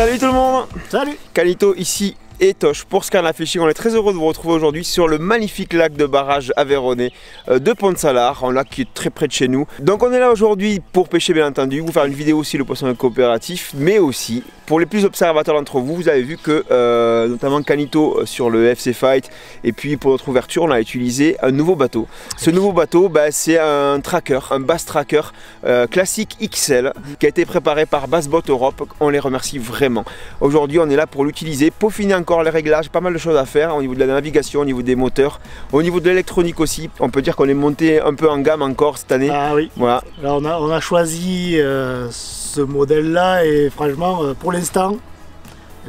Salut tout le monde. Salut. Calito ici et Tosh pour Scarna Fishing. On est très heureux de vous retrouver aujourd'hui sur le magnifique lac de barrage aveyronnais de Pont-de-Salars, un lac qui est très près de chez nous. Donc on est là aujourd'hui pour pêcher bien entendu, vous faire une vidéo aussi le poisson coopératif, mais aussi pour les plus observateurs d'entre vous, vous avez vu que notamment Calito sur le FC Fight et puis pour notre ouverture on a utilisé un nouveau bateau. Ce nouveau bateau c'est un tracker, un bass tracker classique XL qui a été préparé par Bassboat Europe. On les remercie vraiment. Aujourd'hui on est là pour l'utiliser, peaufiner encore les réglages, pas mal de choses à faire au niveau de la navigation, au niveau des moteurs, au niveau de l'électronique aussi. On peut dire qu'on est monté un peu en gamme encore cette année. Ah oui. Voilà. Là on a choisi ce modèle là et franchement pour l'instant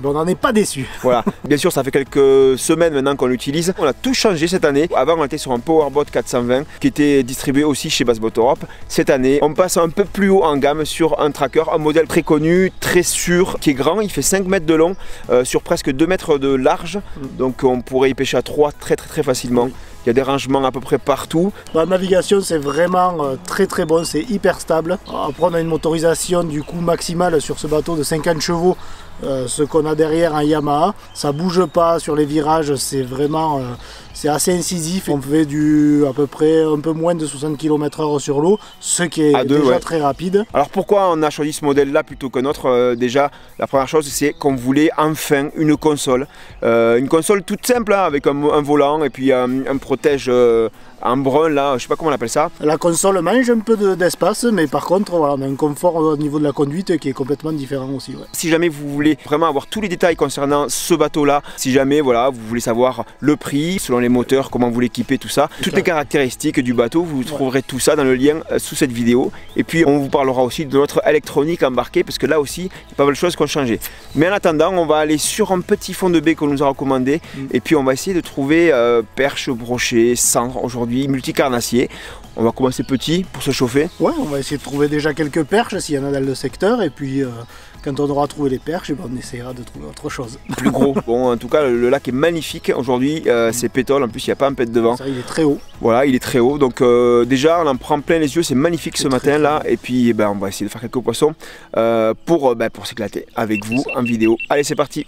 on n'en est pas déçu. Voilà, bien sûr ça fait quelques semaines maintenant qu'on l'utilise. On a tout changé cette année. Avant on était sur un Powerboat 420 qui était distribué aussi chez Bassboat Europe. Cette année on passe un peu plus haut en gamme sur un tracker, un modèle très connu, très sûr, qui est grand. Il fait 5 mètres de long sur presque 2 mètres de large. Donc on pourrait y pêcher à 3 très facilement. Il y a des rangements à peu près partout. La navigation c'est vraiment très bon, c'est hyper stable. Après on a une motorisation du coup maximale sur ce bateau de 50 chevaux, ce qu'on a derrière un Yamaha. Ça bouge pas sur les virages, c'est vraiment c'est assez incisif. On fait à peu près un peu moins de 60 km/h sur l'eau, ce qui est déjà très rapide. Alors pourquoi on a choisi ce modèle là plutôt qu'un autre? Déjà la première chose c'est qu'on voulait enfin une console toute simple hein, avec un volant et puis un protège en brun là, je sais pas comment on appelle ça. La console mange un peu d'espace, mais par contre voilà, on a un confort au niveau de la conduite qui est complètement différent aussi. Ouais. Si jamais vous voulez vraiment avoir tous les détails concernant ce bateau là, si jamais voilà, vous voulez savoir le prix, selon les moteurs, comment vous l'équipez, tout ça, toutes les caractéristiques du bateau, vous trouverez tout ça dans le lien sous cette vidéo. Et puis on vous parlera aussi de notre électronique embarquée, parce que là aussi il y a pas mal de choses qui ont changé. Mais en attendant, on va aller sur un petit fond de baie qu'on nous a recommandé, et puis on va essayer de trouver perches, brochets, cendres aujourd'hui, multicarnassiers. On va commencer petit pour se chauffer. Ouais, on va essayer de trouver déjà quelques perches s'il y en a dans le secteur, et puis quand on aura trouvé les perches, on essaiera de trouver autre chose. Plus gros. Bon, en tout cas, le lac est magnifique aujourd'hui. C'est pétole. En plus, il n'y a pas un pet devant. Ça, il est très haut. Voilà, il est très haut. Donc déjà, on en prend plein les yeux. C'est magnifique ce matin là. Et puis, on va essayer de faire quelques poissons pour s'éclater avec vous en vidéo. Allez, c'est parti.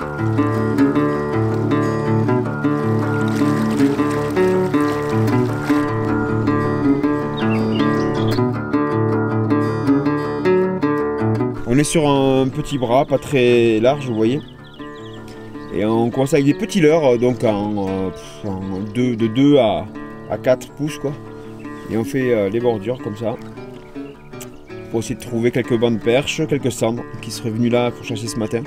On est sur un petit bras, pas très large, vous voyez. Et on commence avec des petits leurres, donc de 2 à 4 pouces quoi. Et on fait les bordures comme ça. Pour essayer de trouver quelques bancs de perches, quelques cendres qui seraient venus là pour chercher ce matin.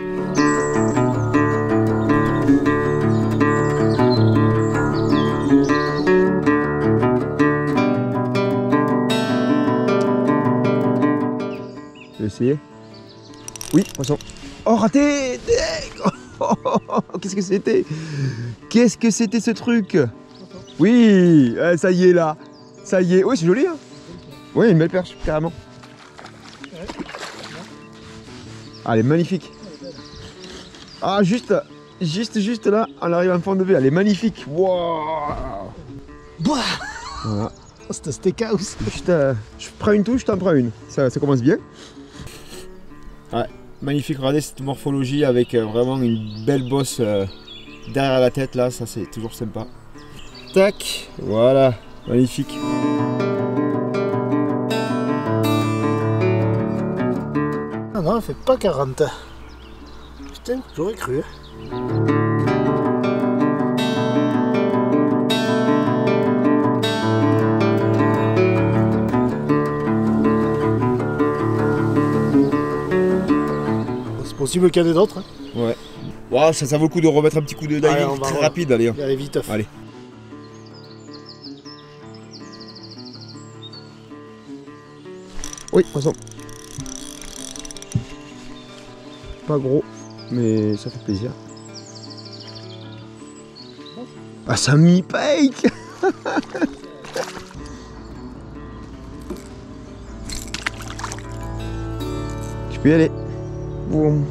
Je vais essayer. Oui, poisson. Oh, raté! Qu'est-ce que c'était? Qu'est-ce que c'était ce truc? Oui, ça y est là. Ça y est. Oui, c'est joli. Hein, oui, une belle perche, carrément. Ah, elle est magnifique. Ah, juste là, on arrive en fond de baie. Elle est magnifique. Wow. Voilà. C'est un steakhouse. Juste, je prends une touche, je t'en prends une. Ça commence bien. Ouais, magnifique, regardez cette morphologie avec vraiment une belle bosse derrière la tête là, ça c'est toujours sympa. Tac, voilà, magnifique. Ah non, elle fait pas 40. Putain, j'aurais cru. Possible qu'il y en ait d'autres. Ouais. Wow, ça vaut le coup de remettre un petit coup de diving très rapide. Allez, allez vite. Allez. Oui, poisson. Pas gros, mais ça fait plaisir. Ah, ça mi-pike. Je peux y aller. Boum.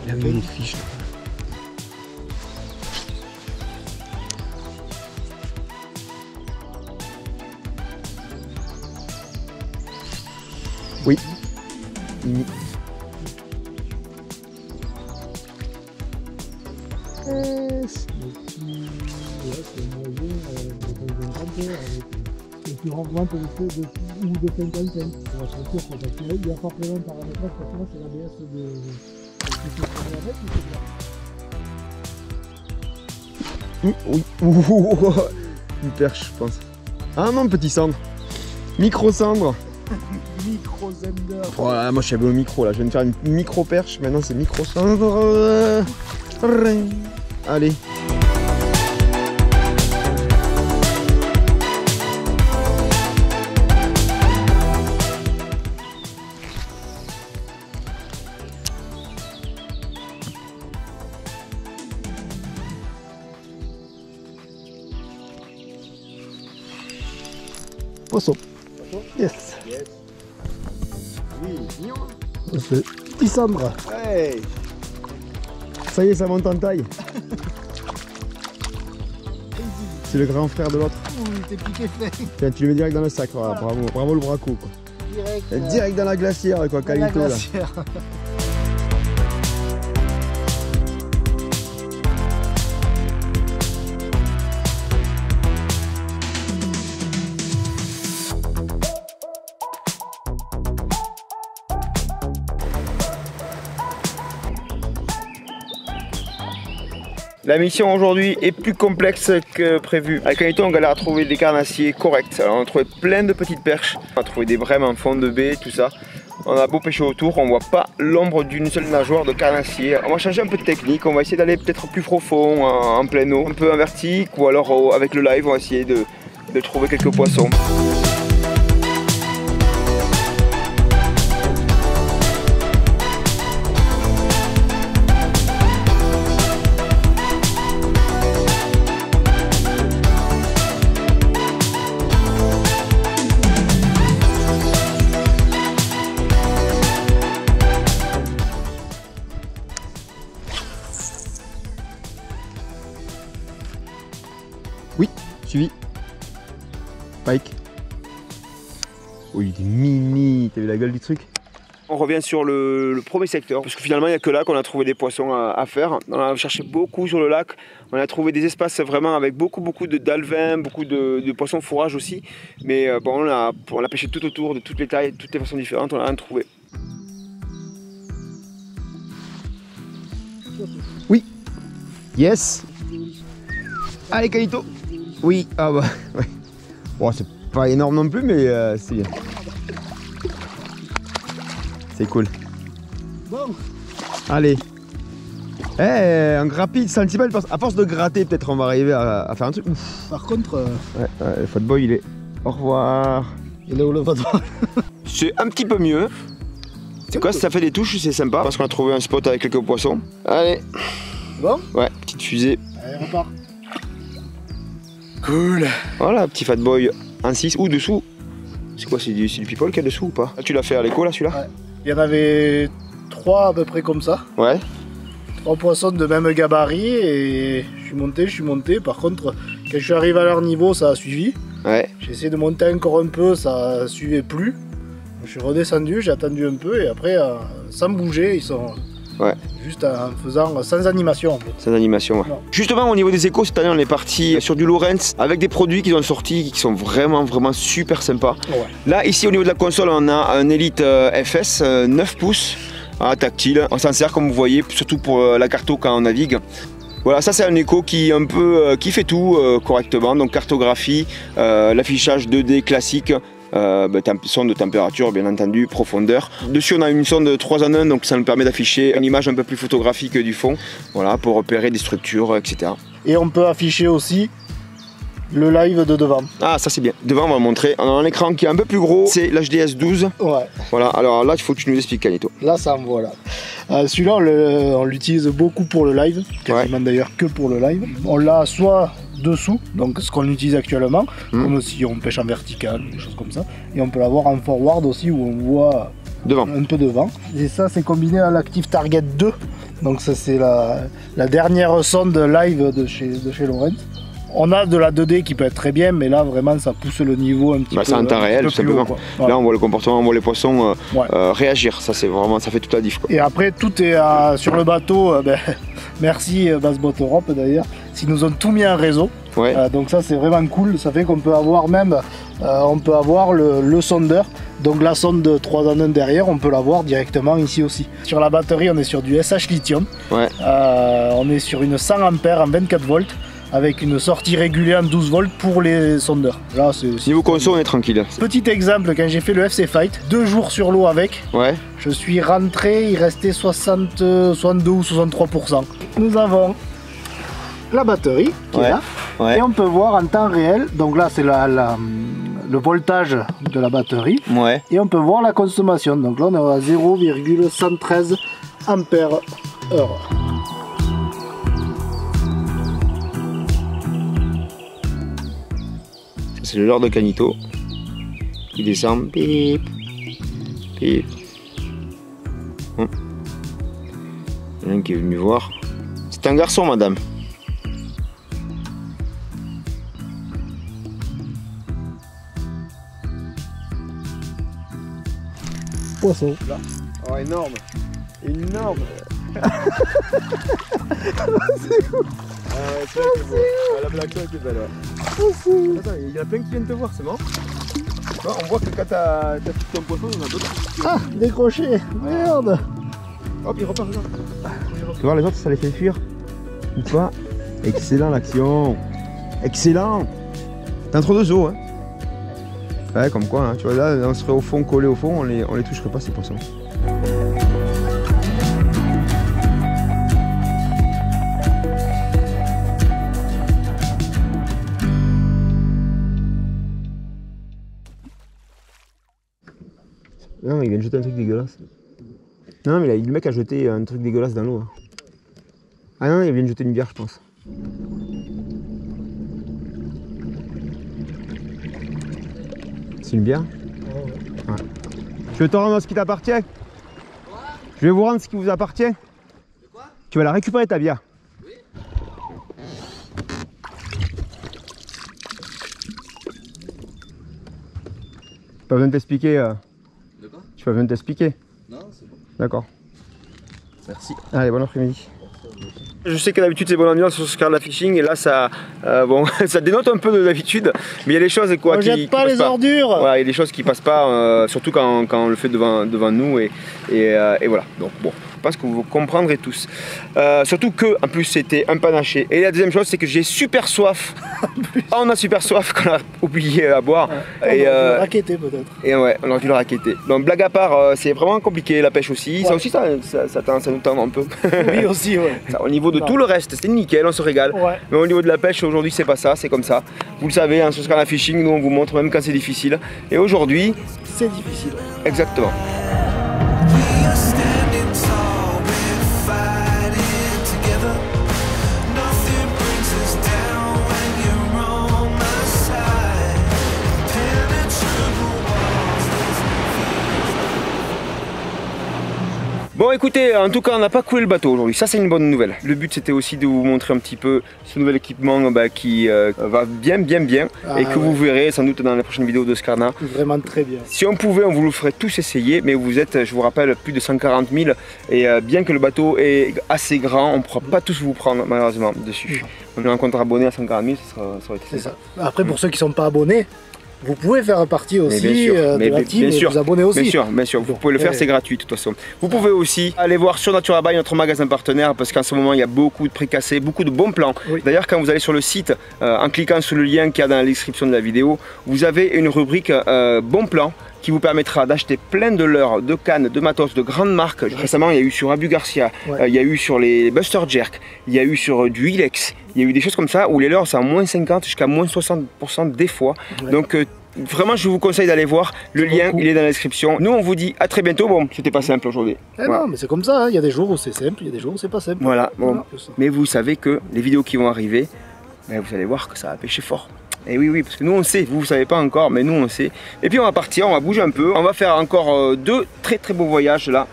Il a mis des fiches. Oui. Mini. Et tu remontes de 55. On va se dire parce qu'il y a forcément un paramétrage, parce que là c'est l'ABS de Oui. Une perche, je pense. Ah non, petit cendre. Micro cendre. Micro Zender. Voilà, moi je suis au micro là. Je viens de faire une micro perche. Maintenant c'est micro cendre. Allez. Poisson. Yes. Oui, mignon. C'est petit cendre. Hey. Ça y est, ça monte en taille. C'est le grand frère de l'autre. Il était piqué fait. Tiens, tu le mets direct dans le sac, voilà. Bravo le braco quoi. Direct dans la glacière quoi, Calito là. La mission aujourd'hui est plus complexe que prévu. Avec Calito, on galère à trouver des carnassiers corrects. Alors on a trouvé plein de petites perches, on a trouvé des brèmes en fond de baie, tout ça. On a beau pêcher autour, on voit pas l'ombre d'une seule nageoire de carnassier. On va changer un peu de technique, on va essayer d'aller peut-être plus profond, en pleine eau, un peu en vertique, ou alors avec le live, on va essayer de trouver quelques poissons. Oui, suivi. Pike. Oh, il est mini. T'as vu la gueule du truc? On revient sur le premier secteur, parce que finalement il n'y a que là qu'on a trouvé des poissons à faire. On a cherché beaucoup sur le lac, on a trouvé des espaces vraiment avec beaucoup d'alevins, beaucoup de poissons fourrage aussi. Mais bon, on a pêché tout autour, de toutes les tailles, de toutes les façons différentes, on a rien trouvé. Oui. Yes. Allez Calito. Oui, ah bah ouais. Bon, c'est pas énorme non plus, mais c'est bien. C'est cool. Bon. Allez. Eh, un rapide centimètre, à force de gratter, peut-être on va arriver à faire un truc. Ouf. Par contre... Ouais, le fatboy il est... Au revoir. Il est où le fatboy? C'est un petit peu mieux. C'est quoi, si ça fait des touches, c'est sympa, parce qu'on a trouvé un spot avec quelques poissons. Allez. Bon. Ouais, petite fusée. Allez, repart. Cool. Voilà, petit fatboy en 6 ou dessous. C'est quoi, c'est du people qu'il y a dessous ou pas? Tu l'as fait à l'écho là, celui-là? Ouais. Il y en avait 3 à peu près comme ça. Ouais. 3 poissons de même gabarit et je suis monté. Par contre, quand je suis arrivé à leur niveau, ça a suivi. Ouais. J'ai essayé de monter encore un peu, ça suivait plus. Je suis redescendu, j'ai attendu un peu et après, sans bouger, ils sont... Ouais. Juste en faisant sans animation en fait. Sans animation, ouais. Non. Justement au niveau des échos, cette année on est parti sur du Lowrance avec des produits qui ont sorti qui sont vraiment super sympas. Ouais. Là ici au niveau de la console on a un Elite FS 9 pouces tactile. On s'en sert comme vous voyez, surtout pour la carto quand on navigue. Voilà, ça c'est un écho qui un peu qui fait tout correctement, donc cartographie, l'affichage 2D classique. Sonde de température bien entendu, profondeur. Dessus on a une sonde 3 en 1, donc ça nous permet d'afficher une image un peu plus photographique du fond, voilà, pour repérer des structures, etc. Et on peut afficher aussi le live de devant. Ah ça c'est bien, devant on va le montrer, on a un écran qui est un peu plus gros, c'est l'HDS 12. Ouais. Voilà, alors là il faut que tu nous expliques Calito. Là ça envoie là. Celui-là on l'utilise beaucoup pour le live, quasiment d'ailleurs que pour le live. On l'a soit dessous, donc ce qu'on utilise actuellement, comme si on pêche en vertical, des choses comme ça. Et on peut l'avoir en forward aussi où on voit devant. Un peu devant. Et ça c'est combiné à l'Active Target 2. Donc ça c'est la dernière sonde live de chez Lowrance. On a de la 2D qui peut être très bien, mais là vraiment ça pousse le niveau un petit peu. C'est en temps réel tout simplement. Voilà. Là on voit le comportement, on voit les poissons réagir, ça c'est vraiment, ça fait toute la diff quoi. Et après tout est sur le bateau, merci Bassboat Europe d'ailleurs, ils nous ont tout mis en réseau. Donc ça c'est vraiment cool, ça fait qu'on peut avoir même le sondeur, donc la sonde de 3 en 1 derrière, on peut l'avoir directement ici aussi. Sur la batterie on est sur du SH lithium, on est sur une 100 ampères en 24 volts avec une sortie régulière en 12 volts pour les sondeurs. Là, niveau conso on est tranquille. Petit exemple, quand j'ai fait le FC Fight, 2 jours sur l'eau avec, je suis rentré, il restait 62 ou 63%. Nous avons la batterie qui est là, et on peut voir en temps réel, donc là c'est le voltage de la batterie, et on peut voir la consommation. Donc là on est à 0,113 ampères heure. C'est le leurre de Canito qui descend, pip, pip. Il y en a un qui est venu voir. C'est un garçon, madame. Poisson. Là. Oh, énorme. Énorme. C'est ouf. La blague était belle. Attends, il y en a plein qui viennent te voir, c'est marrant. On voit que quand t'as tout ton poisson, il y en a d'autres. Ah, décroché. Merde. Hop, il repart. Tu vas voir les autres, ça les fait fuir. Ou pas. Excellent l'action. Excellent. T'as entre deux eaux, hein. Ouais, comme quoi, hein. Tu vois, là, on serait au fond, collé au fond, on les toucherait pas ces poissons. Non, il vient de jeter un truc dégueulasse. Non, mais là, le mec a jeté un truc dégueulasse dans l'eau. Ah non, il vient de jeter une bière, je pense. C'est une bière? Ouais. Tu veux te rendre ce qui t'appartient? Je vais vous rendre ce qui vous appartient. De quoi? Tu vas la récupérer ta bière. Oui. Pas besoin de t'expliquer. De quoi? Tu pas besoin de t'expliquer. Non, c'est bon. D'accord. Merci. Allez, bon après-midi. Je sais que d'habitude c'est bonne ambiance sur Scarla Fishing et là ça, bon, ça dénote un peu de d'habitude, mais il y a des choses quoi, qui jette pas les ordures. Voilà, il y a des choses qui passent pas, surtout quand on le fait devant nous et voilà. Donc bon, je pense que vous comprendrez tous. Surtout que en plus c'était un panaché. Et la deuxième chose c'est que j'ai super soif. On a super soif qu'on a oublié à boire. Ouais. Et on aurait dû le raqueter peut-être. Et ouais, on aurait dû le raqueter. Donc blague à part, c'est vraiment compliqué la pêche aussi. Ouais. Ça aussi ça nous tend un peu. Oui aussi ouais. Ça, au niveau de tout le reste, c'était nickel, on se régale. Ouais. Mais au niveau de la pêche, aujourd'hui, c'est pas ça, c'est comme ça. Vous le savez, hein, sur Scarla Fishing, nous on vous montre même quand c'est difficile. Et aujourd'hui, c'est difficile. Exactement. Bon écoutez, en tout cas on n'a pas coulé le bateau aujourd'hui, ça c'est une bonne nouvelle. Le but c'était aussi de vous montrer un petit peu ce nouvel équipement qui va bien et que vous verrez sans doute dans la prochaine vidéo de Scarna. Vraiment très bien. Si on pouvait on vous le ferait tous essayer, mais vous êtes, je vous rappelle, plus de 140 000 et bien que le bateau est assez grand, on ne pourra pas tous vous prendre malheureusement dessus. On est un compte abonné à 140 000, ça aurait été ça. Après pour ceux qui ne sont pas abonnés, vous pouvez faire partie aussi de la team et vous abonner aussi. Bien sûr, vous pouvez le faire, c'est gratuit de toute façon. Vous pouvez aussi aller voir sur NaturaBuy, notre magasin partenaire, parce qu'en ce moment il y a beaucoup de précassés, beaucoup de bons plans. Oui. D'ailleurs quand vous allez sur le site, en cliquant sur le lien qu'il y a dans la description de la vidéo, vous avez une rubrique bons plans qui vous permettra d'acheter plein de leurres, de cannes, de matos, de grandes marques. Récemment, il y a eu sur Abu Garcia, il y a eu sur les Buster Jerk, il y a eu sur du Ilex, il y a eu des choses comme ça où les leurres c'est à moins 50 jusqu'à moins 60% des fois. Ouais. Donc vraiment, je vous conseille d'aller voir. Le lien, il est dans la description. Nous, on vous dit à très bientôt. Bon, c'était pas simple aujourd'hui. Voilà. Non, mais c'est comme ça. Hein. Il y a des jours où c'est simple, il y a des jours où c'est pas simple. Voilà. Bon. Mais vous savez que les vidéos qui vont arriver, ben, vous allez voir que ça va pêcher fort. Et oui, parce que nous on sait, vous savez pas encore, mais nous on sait. Et puis on va partir, on va bouger un peu, on va faire encore 2 très beaux voyages là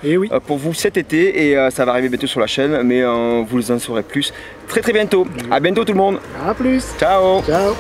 pour vous cet été et ça va arriver bientôt sur la chaîne, mais vous en saurez plus très bientôt. À bientôt tout le monde. À plus. Ciao. Ciao.